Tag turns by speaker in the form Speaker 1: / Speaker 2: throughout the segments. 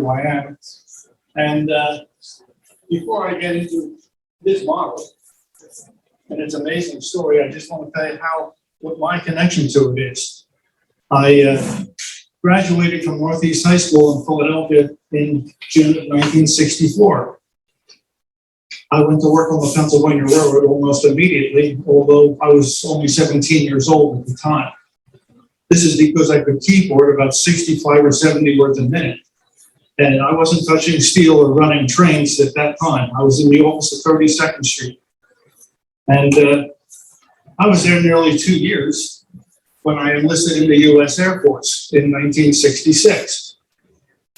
Speaker 1: who I am. And before I get into this model and its amazing story, I just want to tell you what my connection to it is. I graduated from Northeast High School in Philadelphia in June of 1964. I went to work on the Pennsylvania Railroad almost immediately, although I was only 17 years old at the time. This is because I could keyboard about 65 or 70 words a minute. And I wasn't touching steel or running trains at that time. I was in the office at 32nd Street. And I was there nearly 2 years when I enlisted in the U.S. Air Force in 1966.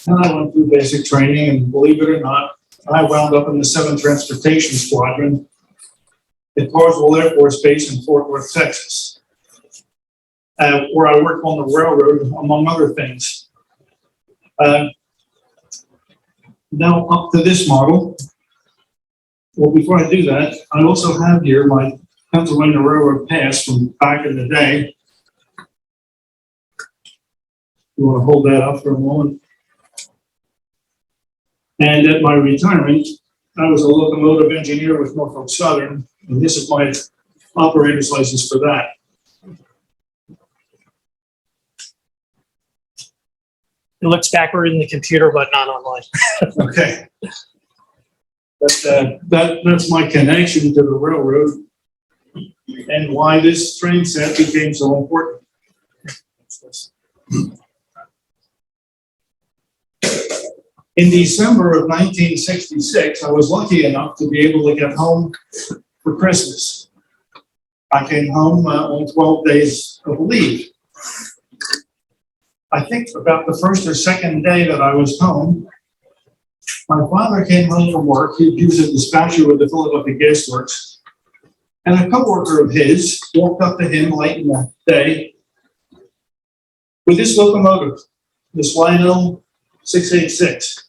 Speaker 1: And I went through basic training, and believe it or not, I wound up in the 7th Transportation Squadron at Carswell Air Force Base in Fort Worth, Texas, where I worked on the railroad, among other things. Now up to this model. Well, before I do that, I also have here my Pennsylvania Railroad pass from back in the day. You want to hold that up for a moment? And at my retirement, I was a locomotive engineer with Norfolk Southern, and this is my operator's license for that.
Speaker 2: It looks backward in the computer, but not online.
Speaker 1: Okay. That's my connection to the railroad and why this train set became so important. In December of 1966, I was lucky enough to be able to get home for Christmas. I came home on 12 days of leave. I think about the first or second day that I was home, my father came home from work. He was a dispatcher with the Philadelphia Gas Works, and a coworker of his walked up to him late in the day with this locomotive, this Lionel 686.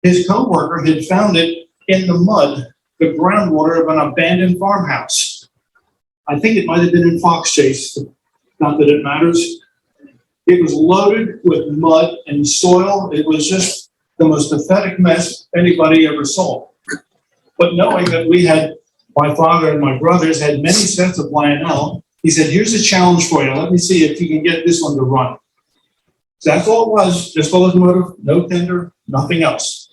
Speaker 1: His coworker had found it in the mud, the groundwater of an abandoned farmhouse. I think it might have been in Fox Chase, not that it matters. It was loaded with mud and soil. It was just the most pathetic mess anybody ever saw. But knowing that we had, my father and my brothers had many sets of Lionel, he said, here's a challenge for you. Let me see if you can get this one to run. So that's all it was, just a locomotive, no tender, nothing else.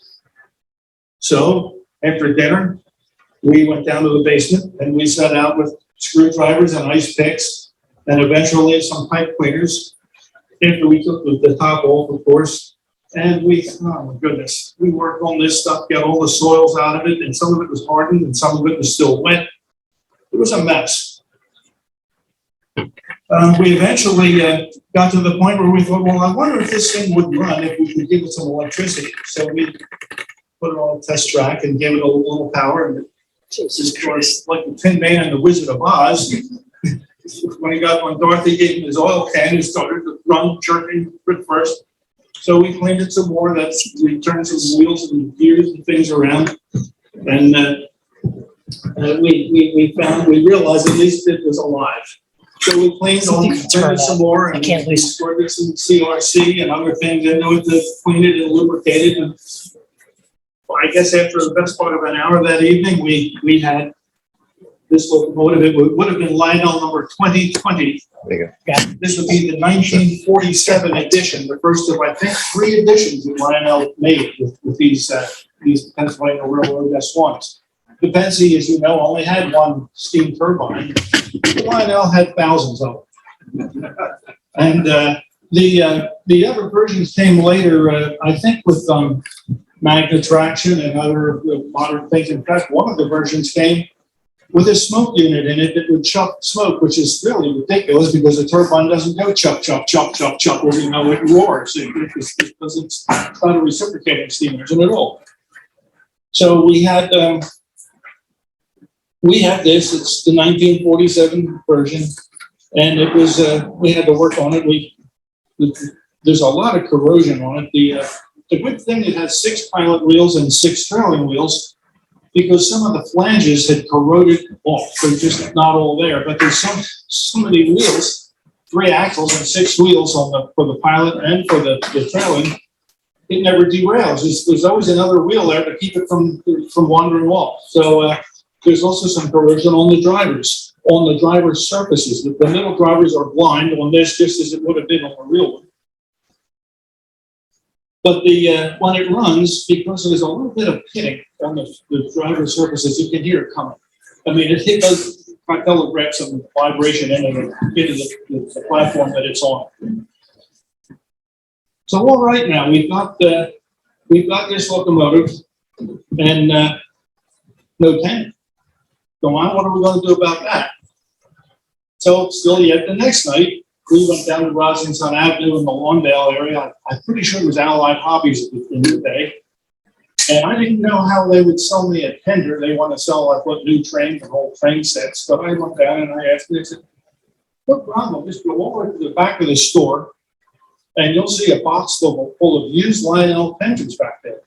Speaker 1: So after dinner, we went down to the basement and we set out with screwdrivers and ice picks and eventually some pipe cleaners. After we took the top off, of course, and oh my goodness, we worked on this stuff, got all the soils out of it, and some of it was hardened and some of it was still wet. It was a mess. We eventually got to the point where we thought, well, I wonder if this thing would run if we could give it some electricity. So we put it on a test track and gave it a little power. And Jesus Christ, like the Tin Man and the Wizard of Oz. When Dorothy gave him his oil can, he started to run, jerking at first. So we cleaned it some more. We turned some wheels and gears and things around. And we realized at least it was alive. So we cleaned it some more, and we squirted some CRC and other things into it to clean it and lubricate it. And I guess after the best part of an hour that evening, we had this locomotive. It would have been Lionel number 2020.
Speaker 3: There you
Speaker 2: go.
Speaker 1: This would be the 1947 edition, the first of, I think, 3 editions that Lionel made with these Pennsylvania Railroad S-1s. The Pennsy, as you know, only had one steam turbine. Lionel had thousands of them. And the other versions came later, I think, with magnet traction and other modern things. In fact, one of the versions came with a smoke unit in it that would chuck smoke, which is really ridiculous because the turbine doesn't go chuck, chuck, chuck, chuck, chuck, where you know it roars because it's not a reciprocating steam engine at all. So we had this. It's the 1947 version, and it was we had to work on it. There's a lot of corrosion on it. The good thing, it has 6 pilot wheels and 6 trailing wheels, because some of the flanges had corroded off. They're just not all there. But there's so many wheels, 3 axles and 6 wheels for the pilot and for the trailing, it never derails. There's always another wheel there to keep it from wandering off. So there's also some corrosion on the drivers, on the driver's surfaces. The middle drivers are blind on this, just as it would have been on the real one. But when it runs, because there's a little bit of pitting on the driver's surfaces, you can hear it coming. I mean, it does, I felt it grab some vibration into the platform that it's on. So all right, now we've got this locomotive and no tender. So what are we going to do about that? So still yet the next night, we went down to Roslington Avenue in the Lawndale area. I'm pretty sure it was Allied Hobbies at the end of the day. And I didn't know how they would sell me a tender. They want to sell like what new trains and old train sets. But I went down and I asked them, I said, no problem, just go over to the back of the store and you'll see a box full of used Lionel tenders back there.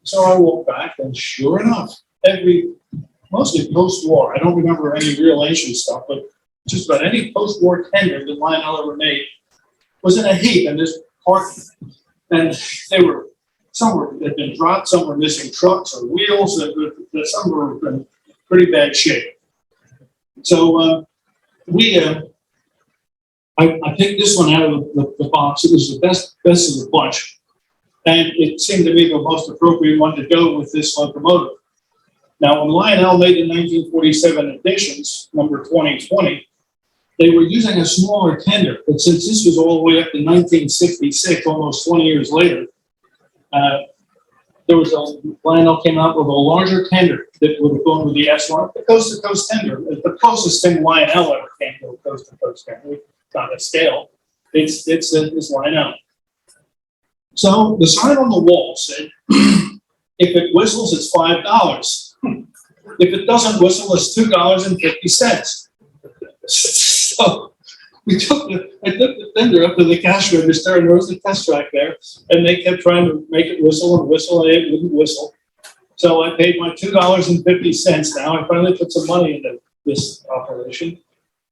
Speaker 1: So I walked back and sure enough, mostly post-war, I don't remember any real ancient stuff, but just about any post-war tender that Lionel ever made was in a heap in this park. And some had been dropped, some were missing trucks or wheels, some were in pretty bad shape. So I picked this one out of the box. It was the best of the bunch. And it seemed to be the most appropriate one to go with this locomotive. Now, when Lionel made the 1947 editions, number 2020, they were using a smaller tender. But since this was all the way up to 1966, almost 20 years later, Lionel came out with a larger tender that would have gone with the S-1, the coast-to-coast tender. The closest thing Lionel ever came to a coast-to-coast tender. It's on a scale. It's Lionel. So the sign on the wall said, if it whistles, it's $5. If it doesn't whistle, it's $2.50. So I took the tender up to the cash register, and there was a test track there, and they kept trying to make it whistle and whistle, and it wouldn't whistle. So I paid my $2.50 now. I finally put some money into this operation,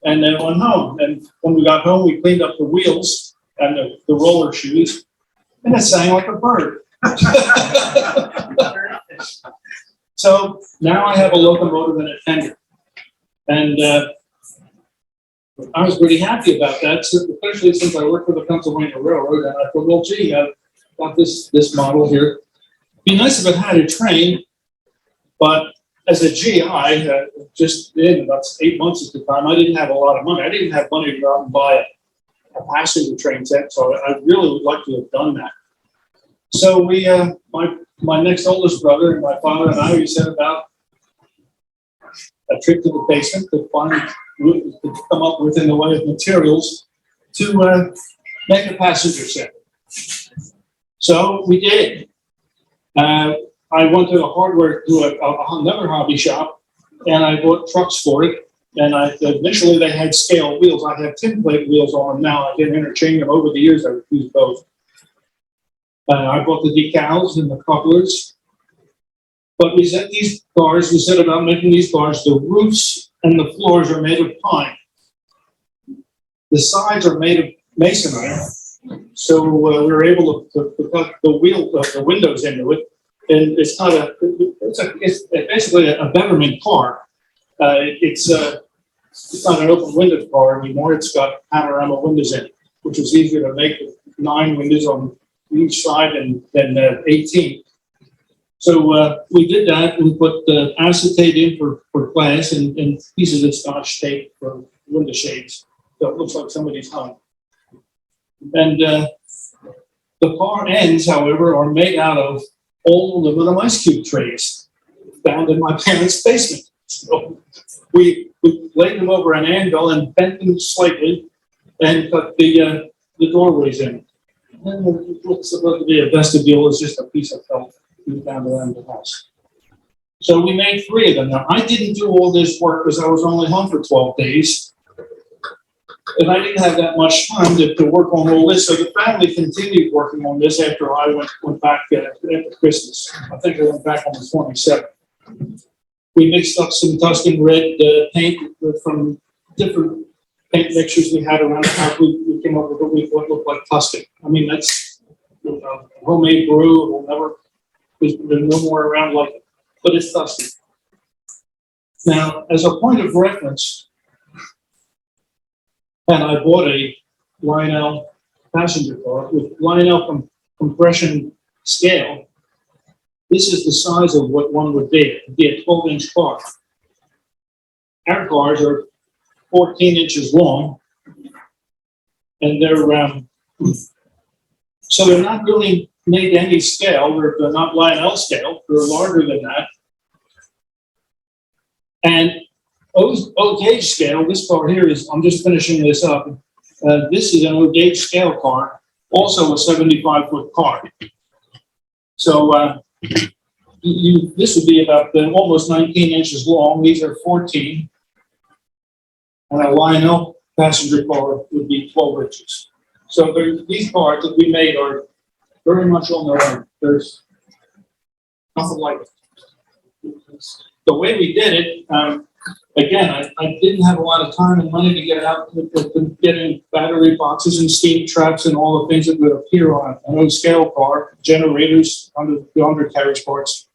Speaker 1: and then went home. And when we got home, we cleaned up the wheels and the roller shoes, and it sang like a bird. So now I have a locomotive and a tender. And I was pretty happy about that, especially since I worked for the Pennsylvania Railroad. And I thought, well, gee, I've got this model here. Be nice if it had a train, but as a GI, just in about 8 months at the time, I didn't have a lot of money. I didn't have money to go out and buy a passenger train set, so I really would like to have done that. So we, my next oldest brother and my father and I, we set about a trip to the basement to come up with in the way of materials to make a passenger set. So we did. I went to another hobby shop, and I bought trucks for it. And initially they had scale wheels. I have tin plate wheels on them now. I can interchange them over the years. I've used both. I bought the decals and the couplers. But we set about making these cars. The roofs and the floors are made of pine. The sides are made of masonry. So we were able to put the windows into it. And it's basically a betterment car. It's not an open window car anymore. It's got panorama windows in it, which is easier to make with 9 windows on each side than 18. So we did that. We put the acetate in for glass and pieces of Scotch tape for window shades. So it looks like somebody's hung. And the car ends, however, are made out of old aluminum ice cube trays found in my parents' basement. So we laid them over an anvil and bent them slightly and cut the doorways in. And what's supposed to be a vestibule is just a piece of felt we found around the house. So we made 3 of them. Now, I didn't do all this work because I was only home for 12 days. And I didn't have that much time to work on all this. So the family continued working on this after I went back after Christmas. I think I went back on the 27th. We mixed up some Tuscan red paint from different paint mixtures we had around the house. We came up with what looked like Tuscan. I mean, that's homemade brew, it will never, there's no more around like it, but it's dusty. Now, as a point of reference, and I bought a Lionel passenger car with Lionel compression scale. This is the size of what one would be. It'd be a 12-inch car. Our cars are 14 inches long, and they're so they're not really made to any scale. They're not Lionel scale. They're larger than that. And O gauge scale. This car here is. I'm just finishing this up. This is an O gauge scale car, also a 75-foot car. So this would be about almost 19 inches long. These are 14. And a Lionel passenger car would be 12 inches. So these cars that we made are very much on their own. There's nothing like it. The way we did it, again, I didn't have a lot of time and money to get out with getting battery boxes and steam traps and all the things that would appear on an O-scale car, generators, the undercarriage parts.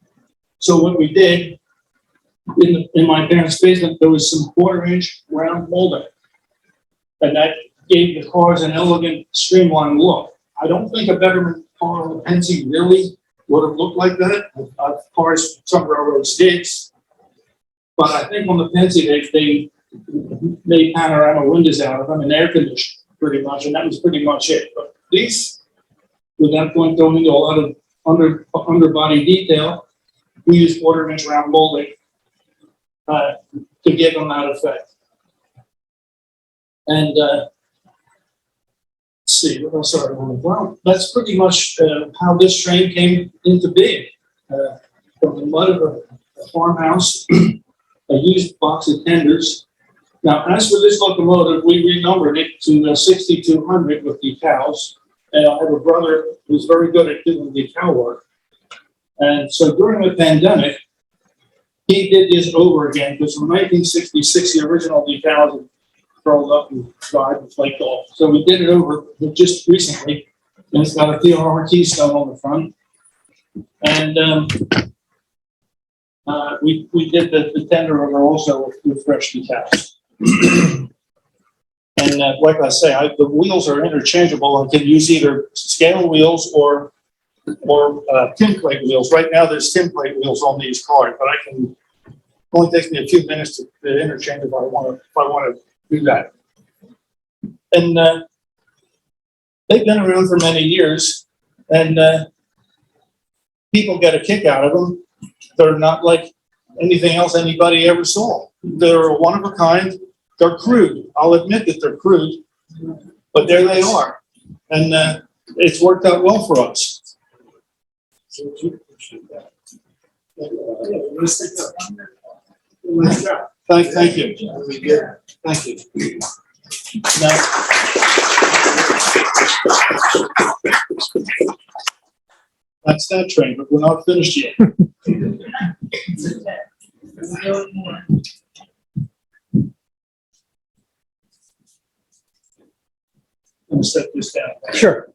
Speaker 1: So what we did, in my parents' basement, there was some 1/4-inch round molding. And that gave the cars an elegant, streamlined look. I don't think a Betterman car on the Pennsy really would have looked like that. Cars, some railroads did. But I think on the Pennsy, they made panorama windows out of them and air conditioning pretty much, and that was pretty much it. But these, without going into a lot of underbody detail, we used 1/4-inch round molding to give them that effect. And let's see, what else are we? Well, that's pretty much how this train came into being. From the mud of a farmhouse, a used box of tenders. Now, as for this locomotive, we renumbered it to 6200 with decals. And I have a brother who's very good at doing decal work. And so during the pandemic, he did this over again, because from 1966, the original decals had curled up and dried and flaked off. So we did it over just recently, and it's got a PRRT stone on the front. And we did the tender over also with fresh decals. And like I say, the wheels are interchangeable. I can use either scale wheels or tin plate wheels. Right now, there's tin plate wheels on these cars, but I can. Only takes me a few minutes to interchange if I want to do that. And they've been around for many years, and people get a kick out of them. They're not like anything else anybody ever saw. They're one of a kind. They're crude. I'll admit that they're crude, but there they are, and it's worked out well for us. Thank you. Thank you. Now, that's that train, but we're not finished yet. I'm gonna set this down.
Speaker 2: Sure.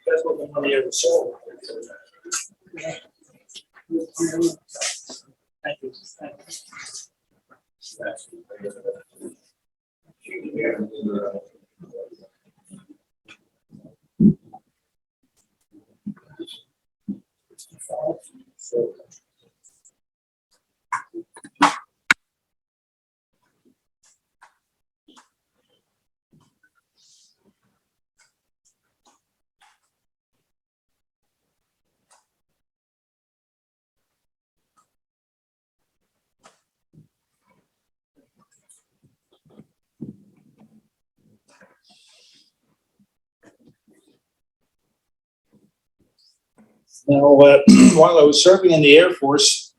Speaker 1: That's what the money ever sold. Thank you. Now, while I was serving in the Air Force,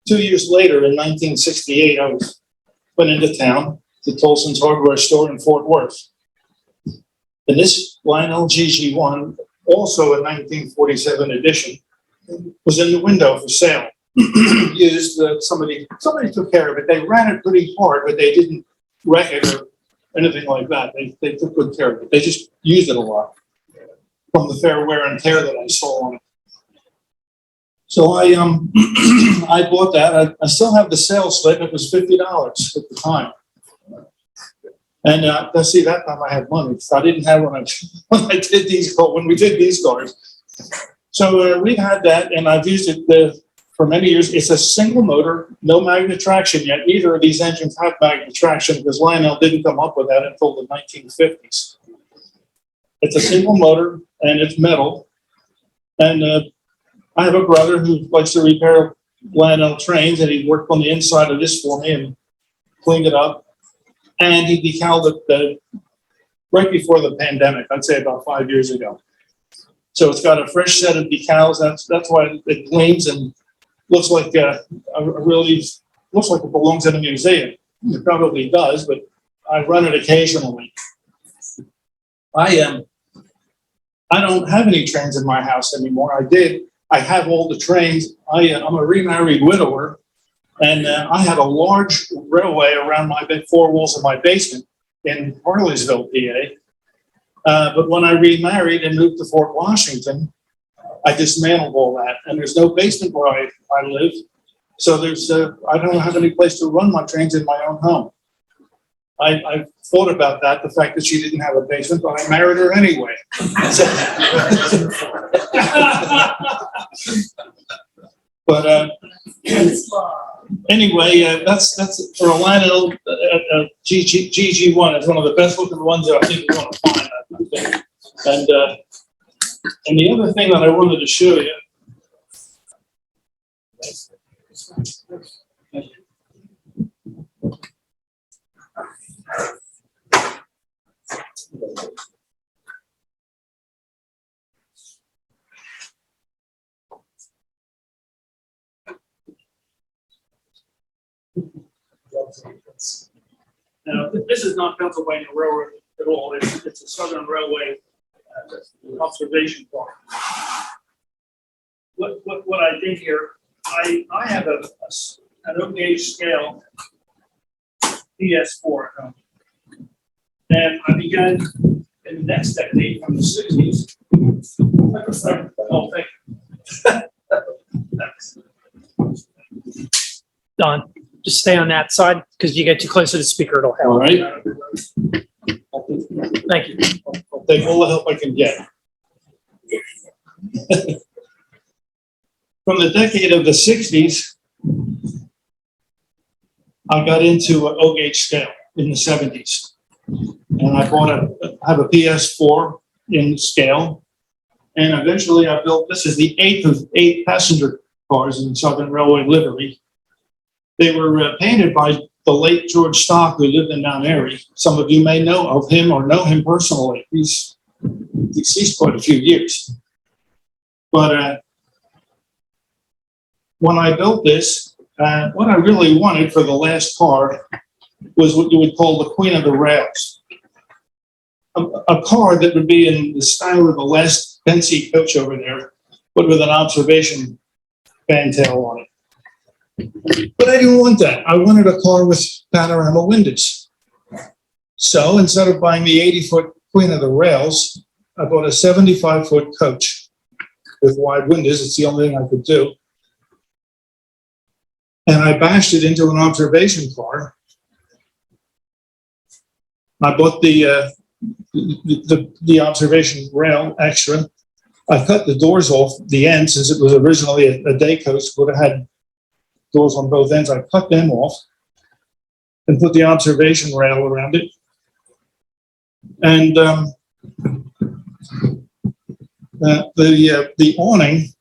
Speaker 1: 2 years later, in 1968, I went into town, the Tolson's hardware store in Fort Worth. And this Lionel GG1, also a 1947 edition, was in the window for sale. Used, somebody took care of it. They ran it pretty hard, but they didn't wreck it or anything like that. They took good care of it. They just used it a lot from the fair wear and tear that I saw on it. So I I bought that. I still have the sales slip. It was $50 at the time. And let's see, that time I had money. I didn't have when I did these when we did these cars. So we've had that, and I've used it for many years. It's a single motor, no magnet traction yet. Neither of these engines have magnet traction because Lionel didn't come up with that until the 1950s. It's a single motor, and it's metal. And I have a brother who likes to repair Lionel trains, and he worked on the inside of this for me and cleaned it up. And he decaled it right before the pandemic, I'd say about 5 years ago. So it's got a fresh set of decals. That's why it gleams and looks like looks like it belongs in a museum. It probably does, but I run it occasionally. I don't have any trains in my house anymore. I did. I have all the trains. I'm a remarried widower. And I had a large railway around my four walls of my basement in Harleysville, PA. But when I remarried and moved to Fort Washington, I dismantled all that. And there's no basement where I live. So I don't have any place to run my trains in my own home. I thought about that, the fact that she didn't have a basement, but I married her anyway. But anyway, that's for a Lionel GG1. It's one of the best looking ones that I think you're going to find. I think. And the other thing that I wanted to show you. Now, this is not Pennsylvania Railroad at all. It's a Southern Railway observation park. What I did here, I have an O gauge scale PS4 at home. And I began in the next decade from the 60s. Oh, thank you.
Speaker 2: Don, just stay on that side because if you get too close to the speaker, it'll help.
Speaker 1: All right.
Speaker 2: Thank you.
Speaker 1: I'll take all the help I can get. From the decade of the 60s, I got into an O gauge scale in the 70s. And I have a PS4 in scale. And eventually I built, this is the eighth of 8 passenger cars in Southern Railway livery. They were painted by the late George Stock, who lived in Mount Airy. Some of you may know of him or know him personally. He's deceased quite a few years. But when I built this, what I really wanted for the last car was what you would call the Queen of the Rails. A car that would be in the style of the last Pennsy coach over there, but with an observation fantail on it. But I didn't want that. I wanted a car with panorama windows. So instead of buying the 80-foot Queen of the Rails, I bought a 75-foot coach with wide windows. It's the only thing I could do. And I bashed it into an observation car. I bought the observation rail extra. I cut the doors off the end since it was originally a day coach, would have had doors on both ends. I cut them off and put the observation rail around it. And the awning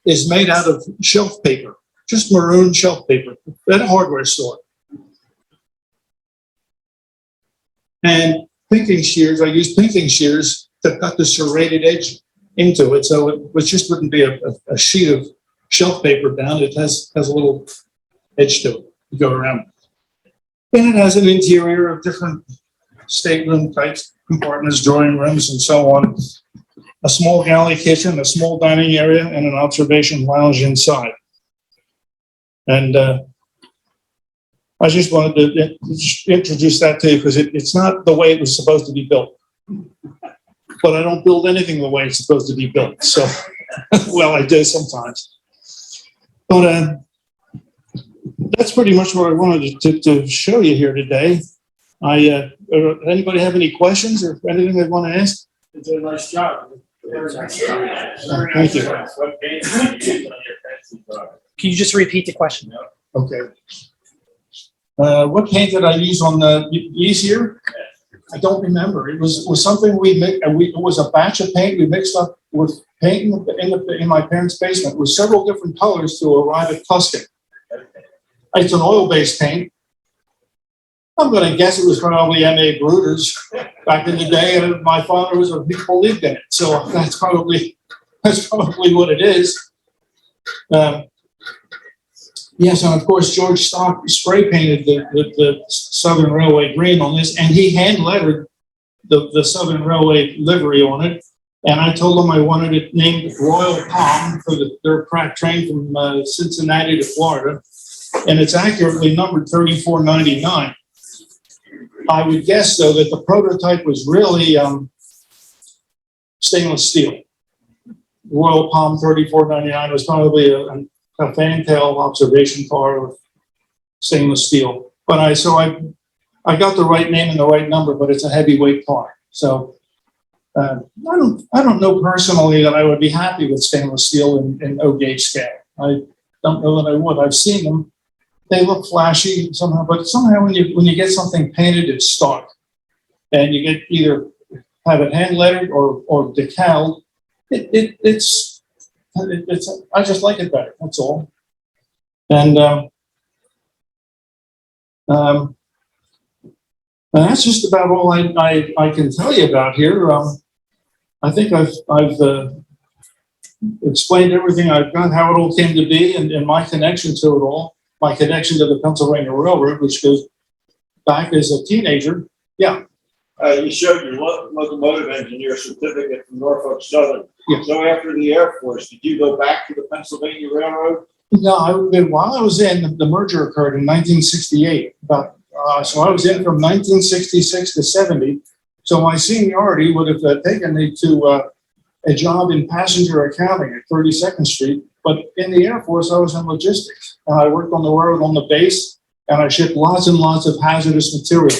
Speaker 1: is made out of shelf paper, just maroon shelf paper at a hardware store. And pinking shears, I used pinking shears to cut the serrated edge into it, so it just wouldn't be a sheet of shelf paper down. It has a little edge to it to go around. And it has an interior of different stateroom type compartments, drawing rooms, and so on. A small galley kitchen, a small dining area, and an observation lounge inside. And I just wanted to introduce that to you because it's not the way it was supposed to be built. But I don't build anything the way it's supposed to be built. So, well, I do sometimes. But that's pretty much what I wanted to show you here today. Anybody have any questions or anything they want to ask?
Speaker 3: You did a nice job.
Speaker 1: Thank you.
Speaker 3: What paint did you use on your fencing product?
Speaker 2: Can you just repeat the question?
Speaker 1: Okay. What paint did I use on these here? I don't remember. It was something we mixed. It was a batch of paint we mixed up with paint in my parents' basement with several different colors to arrive at Tuscan. It's an oil-based paint. I'm going to guess it was probably M.A. Bruters back in the day, and my father was a big believer in it. So that's probably what it is. Yes, and of course, George Stock spray painted the Southern Railway green on this, and he hand lettered the Southern Railway livery on it. And I told him I wanted it named Royal Palm for their crack train from Cincinnati to Florida. And it's accurately numbered 3499. I would guess, though, that the prototype was really stainless steel. Royal Palm 3499 was probably a fantail observation car of stainless steel. But I got the right name and the right number, but it's a heavyweight car. So I don't know personally that I would be happy with stainless steel in O gauge scale. I don't know that I would. I've seen them. They look flashy somehow, but somehow when you get something painted, it's stark, and you get either have it hand lettered or decaled. It's I just like it better. That's all. And that's just about all I can tell you about here. I think I've explained everything I've got, how it all came to be, and my connection to it all. My connection to the Pennsylvania Railroad, which goes back as a teenager. Yeah.
Speaker 3: You showed your locomotive engineer certificate from Norfolk Southern.
Speaker 1: Yeah.
Speaker 3: So after the Air Force, did you go back to the Pennsylvania Railroad?
Speaker 1: No, while I was in, the merger occurred in 1968. So I was in from 1966 to 70. So my seniority would have taken me to a job in passenger accounting at 32nd Street. But in the Air Force, I was in logistics. And I worked on the railroad on the base, and I shipped lots and lots of hazardous materials.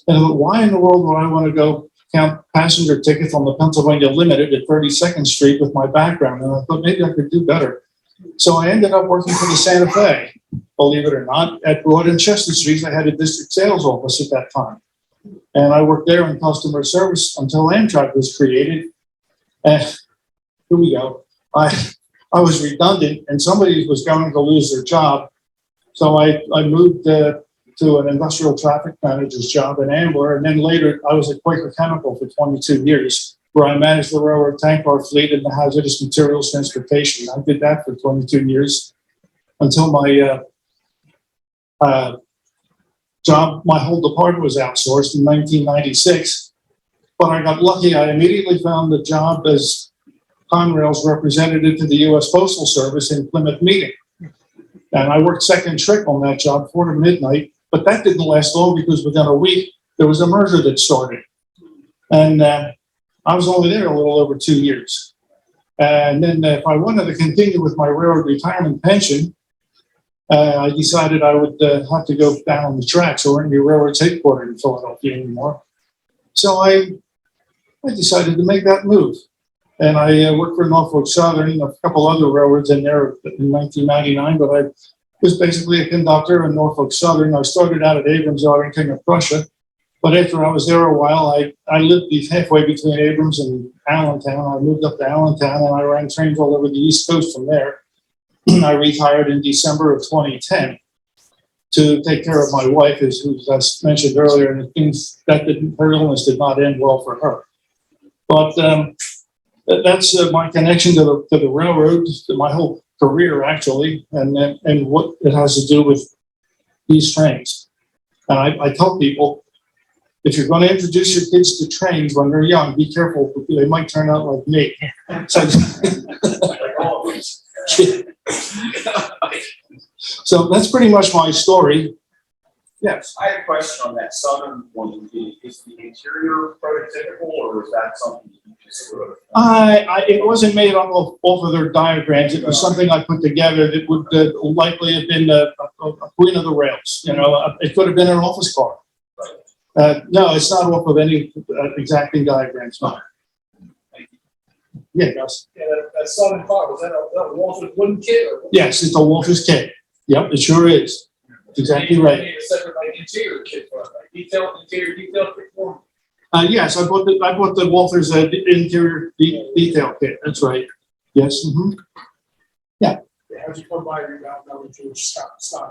Speaker 1: And I thought, why in the world would I want to go count passenger tickets on the Pennsylvania Limited at 32nd Street with my background? And I thought maybe I could do better. So I ended up working for the Santa Fe, believe it or not, at Broad and Chester Streets. I had a district sales office at that time. And I worked there in customer service until Amtrak was created. And here we go. I was redundant, and somebody was going to lose their job. So I moved to an industrial traffic manager's job in Ambler. And then later, I was at Quaker Chemical for 22 years, where I managed the railroad tank car fleet and the hazardous materials transportation. I did that for 22 years until my job, my whole department was outsourced in 1996. But I got lucky. I immediately found a job as Conrail's representative to the U.S. Postal Service in Plymouth Meeting. And I worked second trick on that job, 4 to midnight, but that didn't last long because within a week, there was a merger that started. And I was only there a little over 2 years. And then if I wanted to continue with my railroad retirement pension, I decided I would have to go down on the tracks. There weren't any railroads headquartered in Philadelphia anymore. So I decided to make that move. And I worked for Norfolk Southern, a couple other railroads in there in 1999, but I was basically a conductor in Norfolk Southern. I started out at Abrams, Yard, King of Prussia. But after I was there a while, I lived halfway between Abrams and Allentown. I moved up to Allentown, and I ran trains all over the East Coast from there. I retired in December of 2010 to take care of my wife, who, as I mentioned earlier, and her illness did not end well for her. But that's my connection to the railroad, to my whole career, actually, and what it has to do with these trains. And I tell people, if you're going to introduce your kids to trains when they're young, be careful. They might turn out like me. So, so that's pretty much my story. Yes.
Speaker 4: I had a question on that southern one. Is the interior prototypical, or is that something you just sort of?
Speaker 1: It wasn't made off of their diagrams. It was something I put together that would likely have been a queen of the rails. You know, it could have been an office car. No, it's not off of any exacting diagrams. No. Yeah, Gus.
Speaker 5: Yeah, that southern car, was that a Walters wooden kit or?
Speaker 1: Yes, it's a Wolfer's kit. Yep, it sure is. Exactly right.
Speaker 5: You need a separate like interior kit for it, like interior detail kit for
Speaker 1: Yes, I bought the Walters interior detail kit. That's right. Yes. Mm-hmm.
Speaker 5: it. How'd you come by your knowledge George Stock? I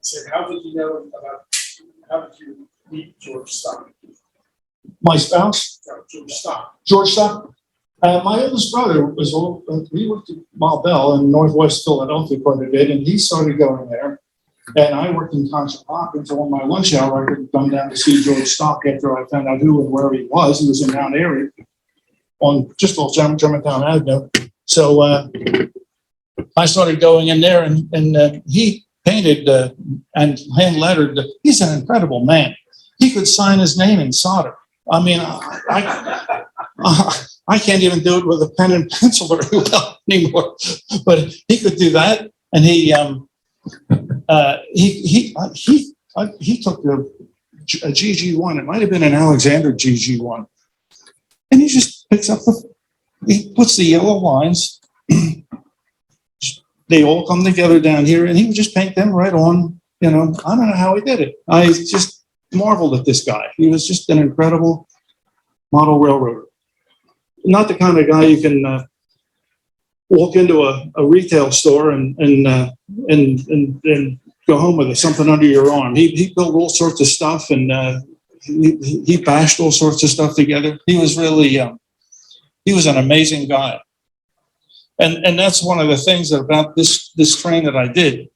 Speaker 5: said, how did you meet George Stock?
Speaker 1: My spouse,
Speaker 5: George Stock.
Speaker 1: George Stock. My oldest brother was he worked at Bell in Northwest Philadelphia quite a bit, and he started going there. And I worked in Concha Park until on my lunch hour I could come down to see George Stock after I found out who and where he was. He was in Mount Airy on just off Germantown Avenue. So I started going in there, and he painted and hand lettered. He's an incredible man. He could sign his name in solder. I mean, I can't even do it with a pen and pencil very well anymore, but he could do that. And he took a GG1. It might have been an Alexander GG1, and he just picks up he puts the yellow lines. They all come together down here, and he would just paint them right on. You know, I don't know how he did it. I just marveled at this guy. He was just an incredible model railroader. Not the kind of guy you can walk into a retail store and go home with something under your arm. He built all sorts of stuff, and he bashed all sorts of stuff together. He was really he was an amazing guy. And that's one of the things about this train that I did.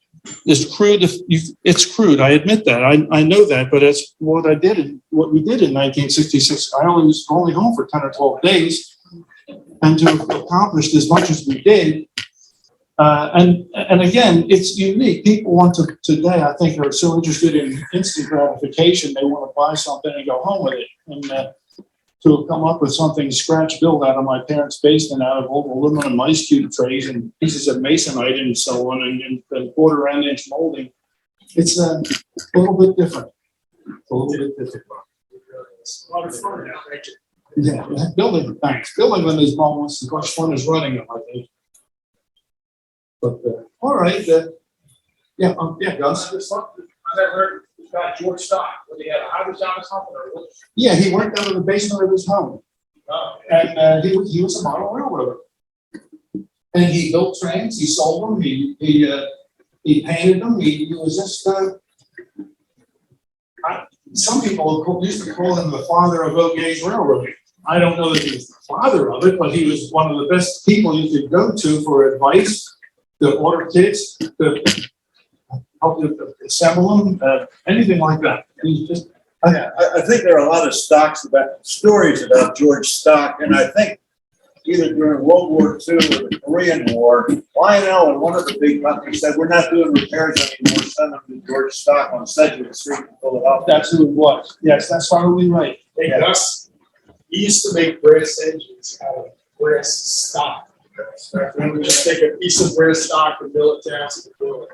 Speaker 1: It's crude. It's crude. I admit that. I know that, but it's what I did. What we did in 1966. I was only home for 10 or 12 days, and to have accomplished as much as we did. And again, it's unique. People want to today, I think, are so interested in instant gratification. They want to buy something and go home with it. And to have come up with something scratch built out of my parents' basement out of old aluminum ice cube trays and pieces of masonite and so on, and quarter and inch molding, it's a little bit different. It's a little bit different.
Speaker 5: It's a lot of fun now, right?
Speaker 1: Yeah, building, thanks. Building them is almost as much fun as running them, I think. But all right, yeah, Gus.
Speaker 5: I never heard about George Stock. What, he had a hydro shop or something, or what?
Speaker 1: Yeah, he worked out of the basement of his home, and he was a model railroader. And he built trains. He sold them. He painted them. He was just. Some people used to call him the father of O-gauge railroading. I don't know that he was the father of it, but he was one of the best people you could go to for advice, to order kits, to help you assemble them, anything like that. He's just.
Speaker 3: I think there are a lot of stories about George Stock, and I think either during World War II or the Korean War, Lionel and one of the big companies said, "We're not doing repairs anymore. Send them to George Stock on Sedgwick Street in Philadelphia."
Speaker 1: That's who it was. Yes, that's probably right.
Speaker 5: Hey, Gus, he used to make brass engines out of brass stock. We would just take a piece of brass stock and mill it down to the building.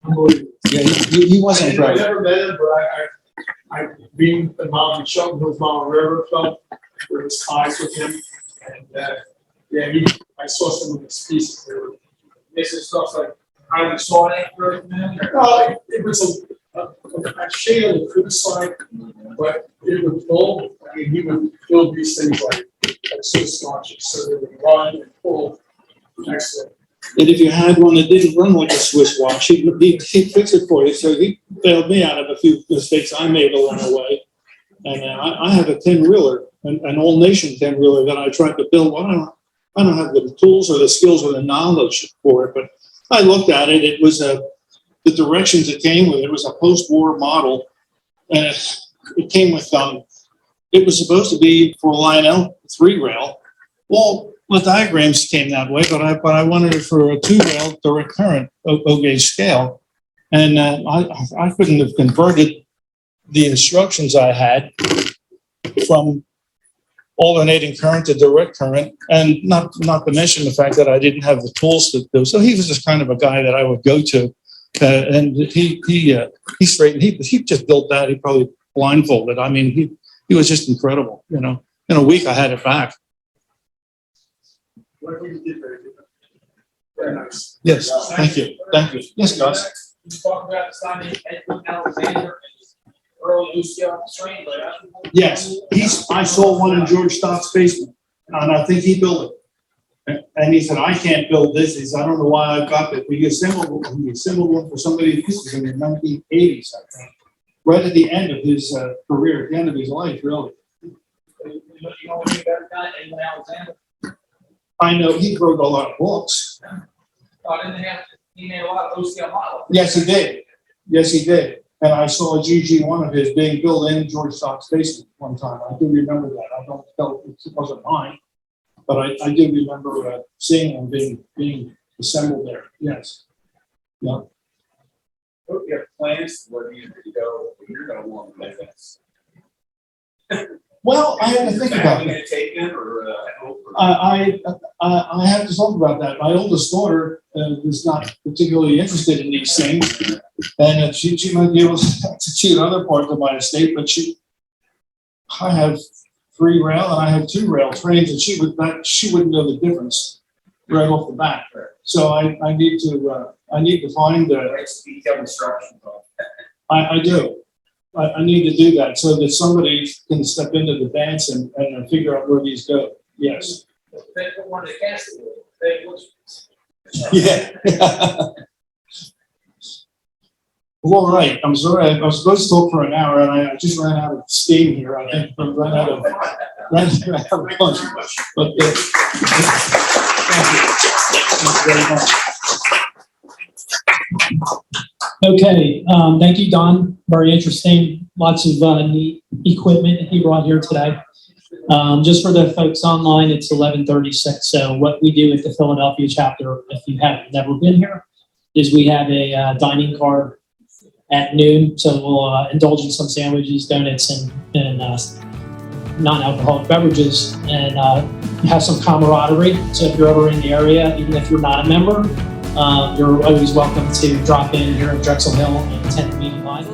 Speaker 5: Unbelievable.
Speaker 1: Yeah, he wasn't
Speaker 5: I
Speaker 1: right.
Speaker 5: never met him, but I've been involved in Shelton Hills Mountain Railroad Club, where his ties with him. And I saw some of his pieces. They were missing stuff like how we saw it after man. Well, it was a shade on the criticize, but it would build. I mean, he would build these things like Swiss watches, so they would run and pull. Excellent.
Speaker 1: And if you had one that didn't run like a Swiss watch, he'd fix it for you. So he bailed me out of a few mistakes I made along the way. And I have a 10-wheeler, an all-nation 10-wheeler that I tried to build. Well, I don't have the tools or the skills or the knowledge for it, but I looked at it. It was the directions it came with, it was a post-war model. And it came with, it was supposed to be for Lionel 3-rail. Well, the diagrams came that way, but I wanted it for a 2-rail direct current O-gauge scale. And I couldn't have converted the instructions I had from alternating current to direct current, and not to mention the fact that I didn't have the tools to do. So he was just kind of a guy that I would go to, and he straightened. He just built that. He probably blindfolded. I mean, he was just incredible. You know, in a week I had it back.
Speaker 5: What we did very good. Very nice.
Speaker 1: Yes, thank you. Yes, Gus.
Speaker 6: You talk about the Sunday Edwin Alexander and early UCL train, but
Speaker 1: Yes, I saw one in George Stock's basement, and I think he built it. And he said, I can't build this. He said, I don't know why I got it. He assembled one for somebody. This was in the 1980s, I think. Right at the end of his career, at the end of his life, really.
Speaker 6: you know what you got done, Edwin Alexander.
Speaker 1: I know he wrote a lot of books.
Speaker 6: He made a lot of OCL models.
Speaker 1: Yes, he did. Yes, he did. And I saw a GG1 of his being built in George Stock's basement one time. I do remember that. I don't know, it wasn't mine, but I do remember seeing him being assembled there. Yes. Yeah.
Speaker 4: Hope you have plans where you go, you're gonna want to make this.
Speaker 1: Well, I had to think about
Speaker 4: Having
Speaker 1: it.
Speaker 4: it taken or,
Speaker 1: I have to talk about that. My oldest daughter is not particularly interested in these things, and she might be able to see other parts of my estate. But I have 3-rail and I have 2-rail trains, and she wouldn't know the difference right off the bat. So I need to find.
Speaker 4: It's detailed instructions on.
Speaker 1: I do. I need to do that so that somebody can step into the dance and figure out where these go. Yes.
Speaker 6: They put one of the cast they was.
Speaker 1: Yeah. Well, all right. I'm sorry. I was supposed to talk for an hour, and I just ran out of steam here. I think I ran out of punch. But thank you very much.
Speaker 2: Okay, thank you, Don. Very interesting. Lots of neat equipment he brought here today. Just for the folks online, it's 11:36. So what we do at the Philadelphia chapter, if you have never been here, is we have a dining car at noon. So we'll indulge in some sandwiches, donuts, and non-alcoholic beverages, and have some camaraderie. So if you're ever in the area, even if you're not a member, you're always welcome to drop in here at Drexel Hill and attend the meeting live.